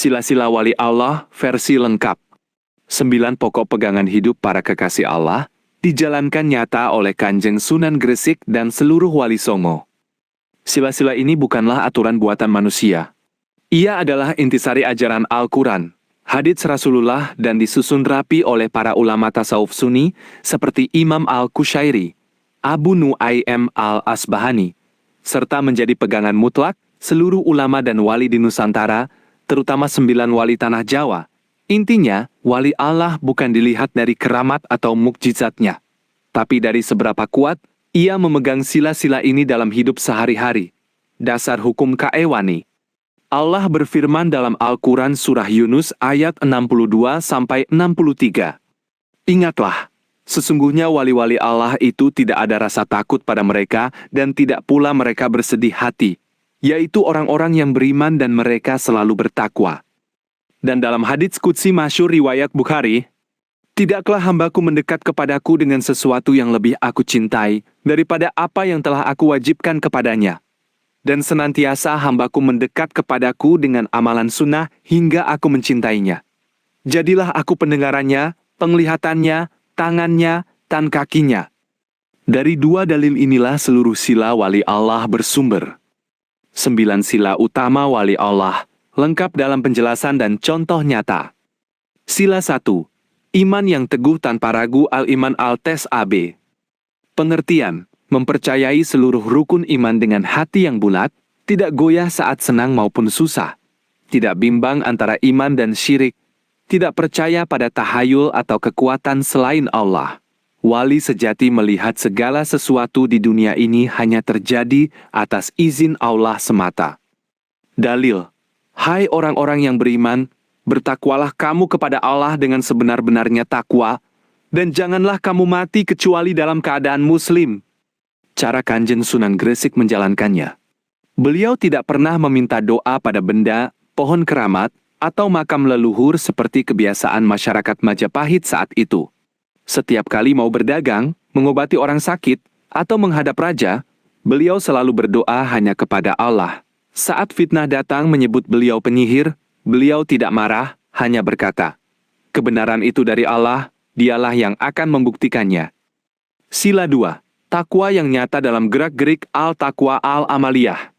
Sila-sila wali Allah versi lengkap. 9 pokok pegangan hidup para kekasih Allah dijalankan nyata oleh Kanjeng Sunan Gresik dan seluruh wali songo. Sila-sila ini bukanlah aturan buatan manusia. Ia adalah intisari ajaran Al-Quran, hadits Rasulullah dan disusun rapi oleh para ulama tasawuf Sunni seperti Imam Al-Qushairi, Abu Nu'aim Al-Asbahani, serta menjadi pegangan mutlak seluruh ulama dan wali di Nusantara, terutama 9 wali tanah Jawa. Intinya, wali Allah bukan dilihat dari keramat atau mukjizatnya, tapi dari seberapa kuat ia memegang sila-sila ini dalam hidup sehari-hari. Dasar hukum Ka'ewani. Allah berfirman dalam Al-Quran surah Yunus ayat 62-63. Ingatlah, sesungguhnya wali-wali Allah itu tidak ada rasa takut pada mereka dan tidak pula mereka bersedih hati, yaitu orang-orang yang beriman dan mereka selalu bertakwa. Dan dalam hadits qudsi masyhur riwayat Bukhari, tidaklah hambaku mendekat kepadaku dengan sesuatu yang lebih aku cintai daripada apa yang telah aku wajibkan kepadanya. Dan senantiasa hambaku mendekat kepadaku dengan amalan sunnah hingga aku mencintainya. Jadilah aku pendengarannya, penglihatannya, tangannya, dan kakinya. Dari 2 dalil inilah seluruh sila wali Allah bersumber. 9 sila utama wali Allah, lengkap dalam penjelasan dan contoh nyata. Sila 1. Iman yang teguh tanpa ragu al-iman al-tes AB. Pengertian, mempercayai seluruh rukun iman dengan hati yang bulat, tidak goyah saat senang maupun susah, tidak bimbang antara iman dan syirik, tidak percaya pada tahayul atau kekuatan selain Allah. Wali sejati melihat segala sesuatu di dunia ini hanya terjadi atas izin Allah semata. Dalil, hai orang-orang yang beriman, bertakwalah kamu kepada Allah dengan sebenar-benarnya takwa, dan janganlah kamu mati kecuali dalam keadaan muslim. Cara Kanjeng Sunan Gresik menjalankannya. Beliau tidak pernah meminta doa pada benda, pohon keramat, atau makam leluhur seperti kebiasaan masyarakat Majapahit saat itu. Setiap kali mau berdagang, mengobati orang sakit, atau menghadap raja, beliau selalu berdoa hanya kepada Allah. Saat fitnah datang menyebut beliau penyihir, beliau tidak marah, hanya berkata, kebenaran itu dari Allah, dialah yang akan membuktikannya. Sila 2. Takwa yang nyata dalam gerak-gerik al-taqwa al-amaliyah.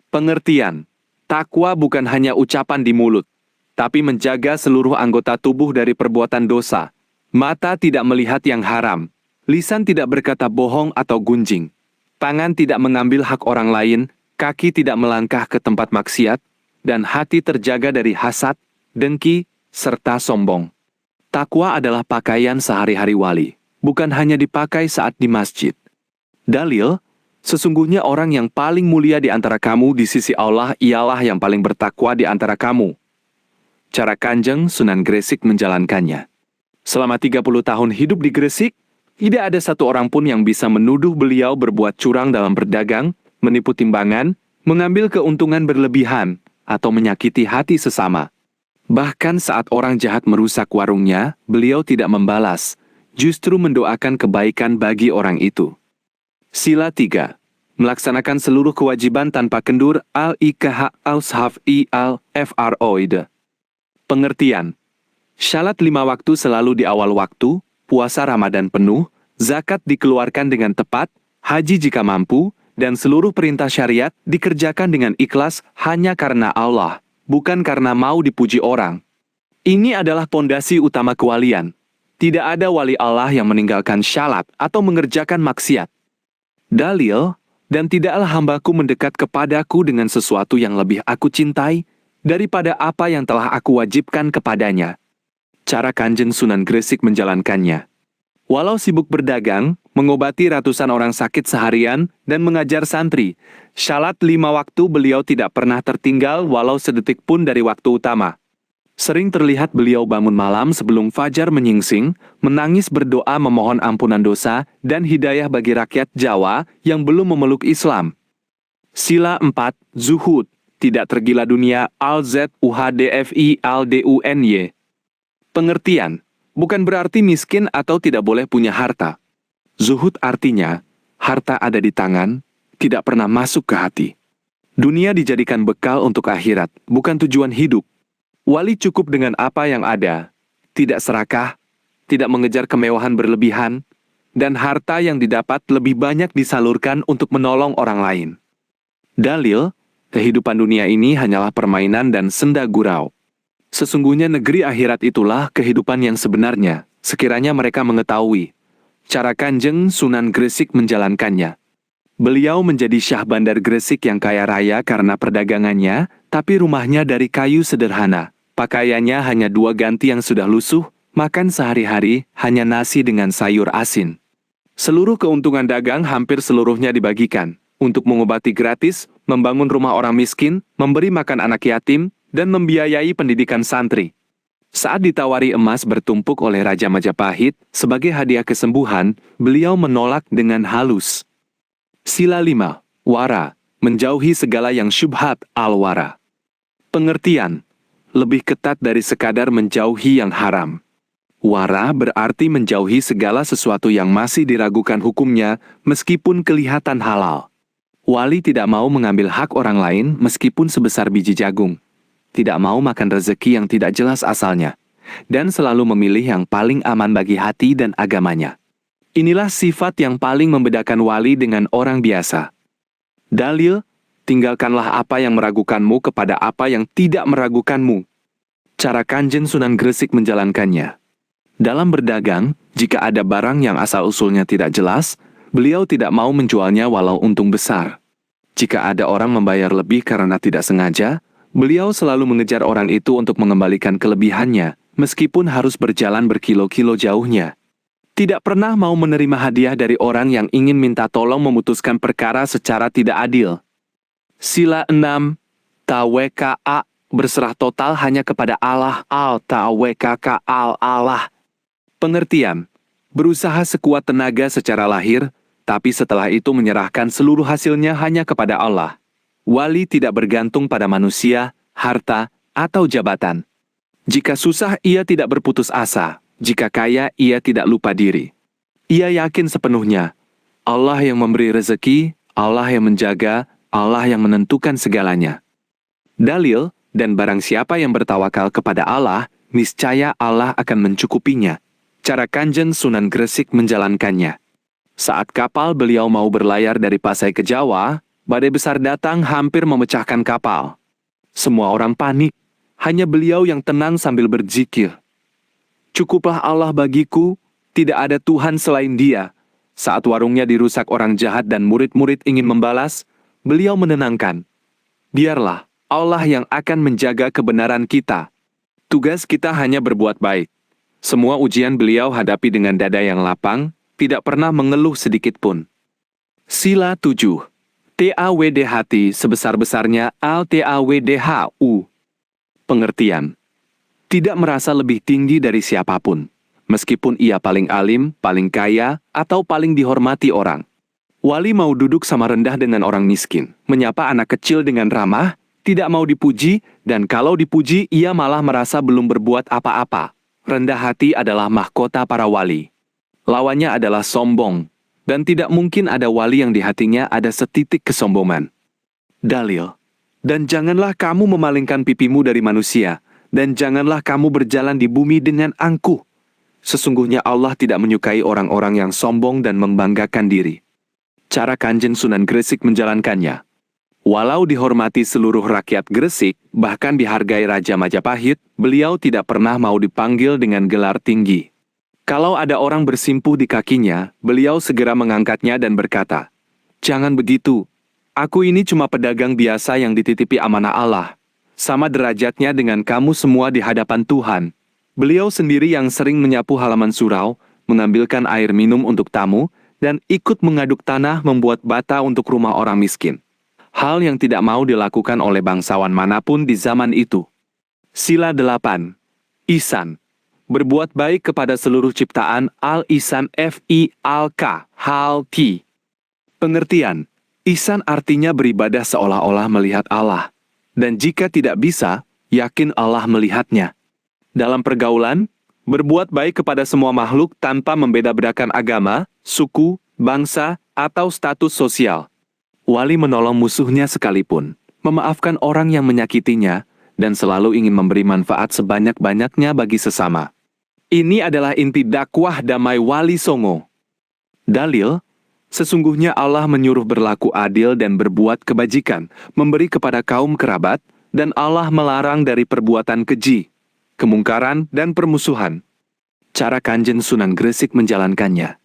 Pengertian, takwa bukan hanya ucapan di mulut, tapi menjaga seluruh anggota tubuh dari perbuatan dosa. Mata tidak melihat yang haram, lisan tidak berkata bohong atau gunjing, tangan tidak mengambil hak orang lain, kaki tidak melangkah ke tempat maksiat, dan hati terjaga dari hasad, dengki, serta sombong. Takwa adalah pakaian sehari-hari wali, bukan hanya dipakai saat di masjid. Dalil, sesungguhnya orang yang paling mulia di antara kamu di sisi Allah ialah yang paling bertakwa di antara kamu. Cara Kanjeng Sunan Gresik menjalankannya. Selama 30 tahun hidup di Gresik, tidak ada satu orang pun yang bisa menuduh beliau berbuat curang dalam berdagang, menipu timbangan, mengambil keuntungan berlebihan, atau menyakiti hati sesama. Bahkan saat orang jahat merusak warungnya, beliau tidak membalas, justru mendoakan kebaikan bagi orang itu. Sila 3. Melaksanakan seluruh kewajiban tanpa kendur al-ikh al-shaf'i al-froid. Pengertian, syalat 5 waktu selalu di awal waktu, puasa Ramadan penuh, zakat dikeluarkan dengan tepat, haji jika mampu, dan seluruh perintah syariat dikerjakan dengan ikhlas hanya karena Allah, bukan karena mau dipuji orang. Ini adalah pondasi utama kewalian. Tidak ada wali Allah yang meninggalkan syalat atau mengerjakan maksiat. Dalil, dan tidaklah hambaku mendekat kepadaku dengan sesuatu yang lebih aku cintai daripada apa yang telah aku wajibkan kepadanya. Cara Kanjeng Sunan Gresik menjalankannya. Walau sibuk berdagang, mengobati ratusan orang sakit seharian, dan mengajar santri, syalat 5 waktu beliau tidak pernah tertinggal walau sedetik pun dari waktu utama. Sering terlihat beliau bangun malam sebelum fajar menyingsing, menangis berdoa memohon ampunan dosa dan hidayah bagi rakyat Jawa yang belum memeluk Islam. Sila 4. Zuhud, tidak tergila dunia al-zuhdfi al-duny. Pengertian, bukan berarti miskin atau tidak boleh punya harta. Zuhud artinya, harta ada di tangan, tidak pernah masuk ke hati. Dunia dijadikan bekal untuk akhirat, bukan tujuan hidup. Wali cukup dengan apa yang ada, tidak serakah, tidak mengejar kemewahan berlebihan, dan harta yang didapat lebih banyak disalurkan untuk menolong orang lain. Dalil, kehidupan dunia ini hanyalah permainan dan senda gurau. Sesungguhnya negeri akhirat itulah kehidupan yang sebenarnya, sekiranya mereka mengetahui. Cara Kanjeng Sunan Gresik menjalankannya. Beliau menjadi Syah Bandar Gresik yang kaya raya karena perdagangannya, tapi rumahnya dari kayu sederhana. Pakaiannya hanya 2 ganti yang sudah lusuh, makan sehari-hari hanya nasi dengan sayur asin. Seluruh keuntungan dagang hampir seluruhnya dibagikan, untuk mengobati gratis, membangun rumah orang miskin, memberi makan anak yatim, dan membiayai pendidikan santri. Saat ditawari emas bertumpuk oleh Raja Majapahit sebagai hadiah kesembuhan, beliau menolak dengan halus. Sila 5. Wara, menjauhi segala yang syubhat al-wara. Pengertian, lebih ketat dari sekadar menjauhi yang haram. Wara berarti menjauhi segala sesuatu yang masih diragukan hukumnya meskipun kelihatan halal. Wali tidak mau mengambil hak orang lain meskipun sebesar biji jagung. Tidak mau makan rezeki yang tidak jelas asalnya. Dan selalu memilih yang paling aman bagi hati dan agamanya. Inilah sifat yang paling membedakan wali dengan orang biasa. Dalil, tinggalkanlah apa yang meragukanmu kepada apa yang tidak meragukanmu. Cara Kanjeng Sunan Gresik menjalankannya. Dalam berdagang, jika ada barang yang asal-usulnya tidak jelas, beliau tidak mau menjualnya walau untung besar. Jika ada orang membayar lebih karena tidak sengaja, beliau selalu mengejar orang itu untuk mengembalikan kelebihannya, meskipun harus berjalan berkilo-kilo jauhnya. Tidak pernah mau menerima hadiah dari orang yang ingin minta tolong memutuskan perkara secara tidak adil. Sila 6. Tawekka, berserah total hanya kepada Allah. Al-tawekka al-Allah. Pengertian, berusaha sekuat tenaga secara lahir, tapi setelah itu menyerahkan seluruh hasilnya hanya kepada Allah. Wali tidak bergantung pada manusia, harta, atau jabatan. Jika susah, ia tidak berputus asa. Jika kaya, ia tidak lupa diri. Ia yakin sepenuhnya, Allah yang memberi rezeki, Allah yang menjaga, Allah yang menentukan segalanya. Dalil, dan barang siapa yang bertawakal kepada Allah, niscaya Allah akan mencukupinya. Cara Kanjeng Sunan Gresik menjalankannya. Saat kapal beliau mau berlayar dari Pasai ke Jawa, badai besar datang hampir memecahkan kapal. Semua orang panik, hanya beliau yang tenang sambil berzikir. Cukuplah Allah bagiku, tidak ada Tuhan selain Dia. Saat warungnya dirusak orang jahat dan murid-murid ingin membalas, beliau menenangkan. Biarlah Allah yang akan menjaga kebenaran kita. Tugas kita hanya berbuat baik. Semua ujian beliau hadapi dengan dada yang lapang, tidak pernah mengeluh sedikit pun. Sila 7. TAWD hati sebesar-besarnya al-TAWDHU. Pengertian. Tidak merasa lebih tinggi dari siapapun, meskipun ia paling alim, paling kaya, atau paling dihormati orang. Wali mau duduk sama rendah dengan orang miskin, menyapa anak kecil dengan ramah, tidak mau dipuji, dan kalau dipuji ia malah merasa belum berbuat apa-apa. Rendah hati adalah mahkota para wali. Lawannya adalah sombong, dan tidak mungkin ada wali yang di hatinya ada setitik kesombongan. Dalil, dan janganlah kamu memalingkan pipimu dari manusia, dan janganlah kamu berjalan di bumi dengan angkuh. Sesungguhnya Allah tidak menyukai orang-orang yang sombong dan membanggakan diri. Cara Kanjeng Sunan Gresik menjalankannya. Walau dihormati seluruh rakyat Gresik, bahkan dihargai Raja Majapahit, beliau tidak pernah mau dipanggil dengan gelar tinggi. Kalau ada orang bersimpuh di kakinya, beliau segera mengangkatnya dan berkata, "Jangan begitu. Aku ini cuma pedagang biasa yang dititipi amanah Allah. Sama derajatnya dengan kamu semua di hadapan Tuhan." Beliau sendiri yang sering menyapu halaman surau, mengambilkan air minum untuk tamu, dan ikut mengaduk tanah membuat bata untuk rumah orang miskin. Hal yang tidak mau dilakukan oleh bangsawan manapun di zaman itu. Sila 8. Ihsan. Berbuat baik kepada seluruh ciptaan al-ihsan F-I-L-K, Hal-Ki. Pengertian. Ihsan artinya beribadah seolah-olah melihat Allah. Dan jika tidak bisa, yakin Allah melihatnya. Dalam pergaulan, berbuat baik kepada semua makhluk tanpa membeda-bedakan agama, suku, bangsa, atau status sosial. Wali menolong musuhnya sekalipun, memaafkan orang yang menyakitinya, dan selalu ingin memberi manfaat sebanyak-banyaknya bagi sesama. Ini adalah inti dakwah damai Wali Songo. Dalil, sesungguhnya Allah menyuruh berlaku adil dan berbuat kebajikan, memberi kepada kaum kerabat, dan Allah melarang dari perbuatan keji, kemungkaran, dan permusuhan. Cara Kanjeng Sunan Gresik menjalankannya.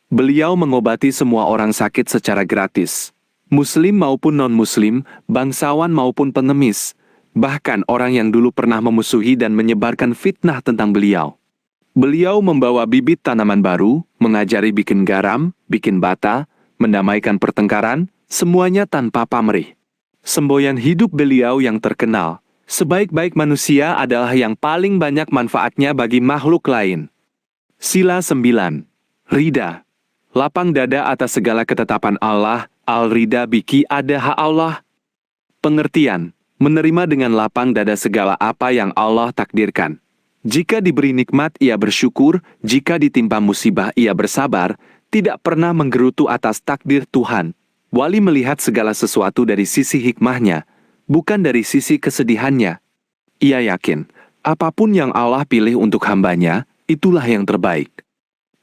Beliau mengobati semua orang sakit secara gratis. Muslim maupun non-muslim, bangsawan maupun pengemis, bahkan orang yang dulu pernah memusuhi dan menyebarkan fitnah tentang beliau. Beliau membawa bibit tanaman baru, mengajari bikin garam, bikin bata, mendamaikan pertengkaran, semuanya tanpa pamrih. Semboyan hidup beliau yang terkenal, sebaik-baik manusia adalah yang paling banyak manfaatnya bagi makhluk lain. Sila 9. Rida. Lapang dada atas segala ketetapan Allah, al-rida biki ada hak Allah. Pengertian, menerima dengan lapang dada segala apa yang Allah takdirkan. Jika diberi nikmat, ia bersyukur, jika ditimpa musibah, ia bersabar, tidak pernah menggerutu atas takdir Tuhan. Wali melihat segala sesuatu dari sisi hikmahnya, bukan dari sisi kesedihannya. Ia yakin, apapun yang Allah pilih untuk hambanya, itulah yang terbaik.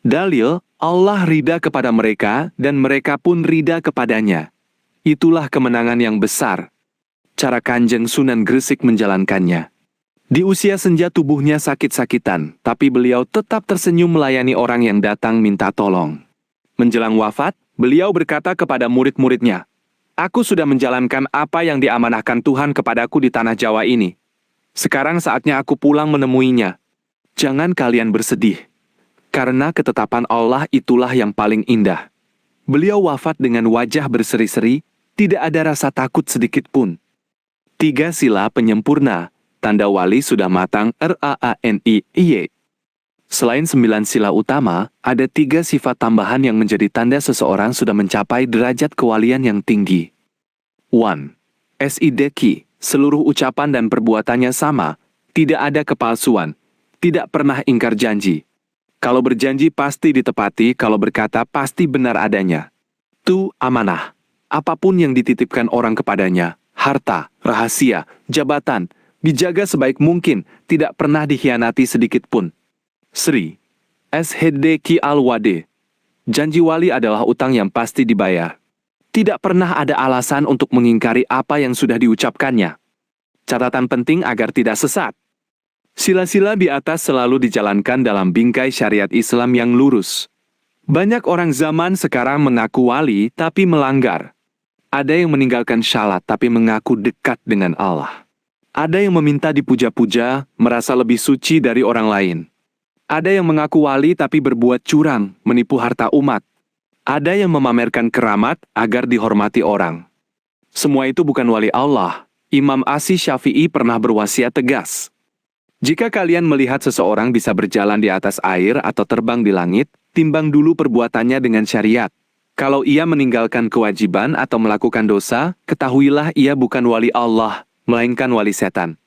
Dalil, Allah rida kepada mereka, dan mereka pun rida kepadanya. Itulah kemenangan yang besar. Cara Kanjeng Sunan Gresik menjalankannya. Di usia senja tubuhnya sakit-sakitan, tapi beliau tetap tersenyum melayani orang yang datang minta tolong. Menjelang wafat, beliau berkata kepada murid-muridnya, "Aku sudah menjalankan apa yang diamanahkan Tuhan kepadaku di tanah Jawa ini. Sekarang saatnya aku pulang menemuinya. Jangan kalian bersedih, karena ketetapan Allah itulah yang paling indah." Beliau wafat dengan wajah berseri-seri, tidak ada rasa takut sedikit pun. 3 sila penyempurna, tanda wali sudah matang RAANIY. Selain 9 sila utama, ada 3 sifat tambahan yang menjadi tanda seseorang sudah mencapai derajat kewalian yang tinggi. 1. SIDQ, seluruh ucapan dan perbuatannya sama, tidak ada kepalsuan, tidak pernah ingkar janji. Kalau berjanji pasti ditepati, kalau berkata pasti benar adanya. 2. Amanah, apapun yang dititipkan orang kepadanya, harta, rahasia, jabatan, dijaga sebaik mungkin, tidak pernah dikhianati sedikit pun. 3. SHDQ al-Wade. Janji wali adalah utang yang pasti dibayar. Tidak pernah ada alasan untuk mengingkari apa yang sudah diucapkannya. Catatan penting agar tidak sesat. Sila-sila di atas selalu dijalankan dalam bingkai syariat Islam yang lurus. Banyak orang zaman sekarang mengaku wali tapi melanggar. Ada yang meninggalkan syalat tapi mengaku dekat dengan Allah. Ada yang meminta dipuja-puja, merasa lebih suci dari orang lain. Ada yang mengaku wali tapi berbuat curang, menipu harta umat. Ada yang memamerkan keramat agar dihormati orang. Semua itu bukan wali Allah. Imam Asy-Syafi'i pernah berwasiat tegas. Jika kalian melihat seseorang bisa berjalan di atas air atau terbang di langit, timbang dulu perbuatannya dengan syariat. Kalau ia meninggalkan kewajiban atau melakukan dosa, ketahuilah ia bukan wali Allah, melainkan wali setan.